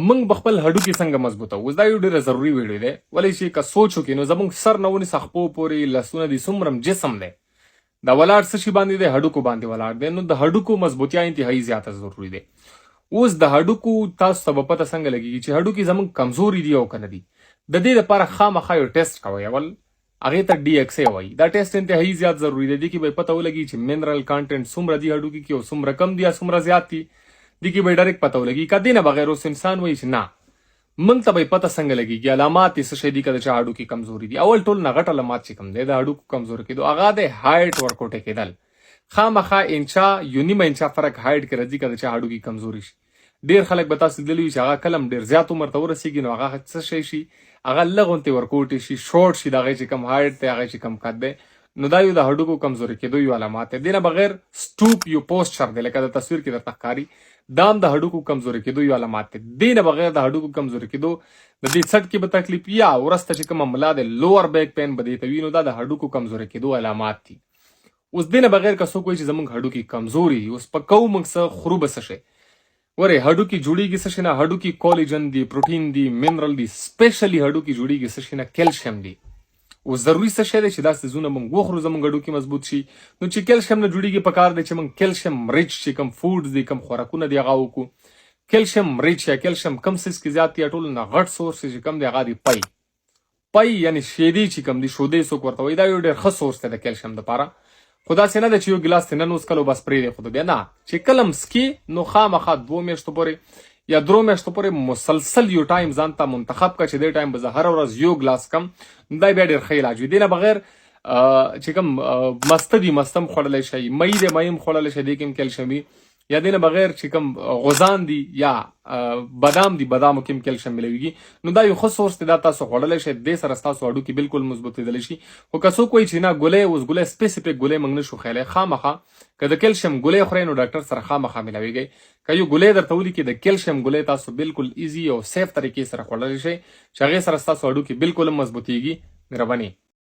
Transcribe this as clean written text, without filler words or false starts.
موږ بخپل هډوکي څنګه مضبوطه. اوس دا یو ډیره ضروری ویډیو دی ولې چې که سوچ وکړو نو زموږ سر نه ونی سخپو پورې لاسونه دي څومره جسم دی دا ولاړ څه شي باندې دی هډوکو باندې ولاړ دی نو د هډوکو مضبوطیا انتهایی زیاته ضروری دی. اوس د هډوکو تاسو ته پته څنګه لګیږي چې هډوکي زموږ کمزوري دي او کنه دي. د دې لپاره خامخا یو ټیسټ کوئ. اول هغه ته ډي ایکس اے وایي. دا ټیسټ انتهایی زیات ضروری دی کې به پته ولګي چې منرل کانټنټ څومره دی هډوکي کې او څومره کم دي یا څومره زیات دي. دي کې به ډایرکټ پته ولګي. کدی نه بغیر اوس انسان وایي چې نه موږ ته به پته څنګه لګیږي علامات یې څه شي دي کله چې هډوکي کمزوري دي. اول ټول نه غټ علامات چې کم دی د هډوکو کمزوري کېدو هغه د هایټ ورکوټه کېدل. خامخا انچا یو نیمه انچا فرق هایټ کې راځي کله چې هډوکي کمزوري شي. ډیر خلک به تاسو لیدلی چې هغه کلم ډیر زیات عمر ته ورسیږي نو هغه څه شي شي هغه لغونته ورکوټي شي شورټ شي دغه چې کم هایټ ته هغه چې کم قد دی نو دا یو د هډوکو کمزوري کېدو یو علامات دی. نه بغیر سټوپ یو پوسچر دی لکه د تصویر کې درته ښکاري دام د هډوکو کمزوري کېدو یو علامات دی. نه بغیر د هډوکو کمزوري کېدو د دې څټ کې به تکلیف یا ورسته چې کوم ملا د لوور بیک پین بده ته وینو دا د هډوکو کمزوري کېدو علامات دي. اوس دینه بغیر که څوک وایي چې زموږ هډوکي کمزوري اوس په کوم موږ څه خورو به څه شي وره هډوکي جوړیږي څه شي نه هډوکي کولیجن دي پروټین دي منرل دي سپیشلی هډوکي جوړیږي څه شي نه کیلشیم دي. او ضروري څه شی دی چې دا څیزونه موږ وخورو زموږ هډوکي مضبوط شي. نو چې کیلشیم نه جوړیږي پکار دی چې موږ کیلشیم ریچ چې کوم فوډز دي کوم خوراکونه دي هغه وکړو. کیلشیم ریچ یا کیلشیم کم سیس کې زیات دي ټول نه غټ سورس چې کوم دی هغه دی پای یعنی شیدې چې کوم دي شودې څوک ورته وایي دا یو ډېر ښه سورس دی د کیلشیم دپاره. خدا سي نه ده چې یو ګلاس ته نن وڅکلو بس پرېږدی خو بیا نه چې کله مسکې نو خامخا 2 میاشتو پورې یا 3 میاشتو پورې مسلسل یو ټایم ځان ته منتخب کړه چې دې ټایم به زه هره ورځ یو ګلاس کم دا بیا ډېر ښه علاج وي. دې نه بغیر چې کوم مسته دي مسته هم خوړلی شئ مۍ دی مۍ هم خوړلی شئ دې کې هم کیلشیم وي یا دې نه بغیر چې کوم غوزان دي یا بادام دي بادامو کې هم کیلشیم ملویږي نو دا یو ښه سورس دی دا تاسو خوړلی شئ دې سره ستاسو هډوکي بالکل مضبوطېدلی شي. خو که څوک وایي چې نه ګولۍ اوس ګولۍ سپیسیفیک ګولۍ موږ نشو خیلی خامخا که د کیلشیم ګولۍ خورئ نو ډاکټر سره خامخا ملاویږئ. که یو ګولۍ درته ولیکي د کیلشیم ګولۍ تاسو بالکل ایزي او سیف طریقې سره خوړلی شئ چې هغې سره ستاسو هډوکي بالکل هم مضبوطېږي. مهرباني.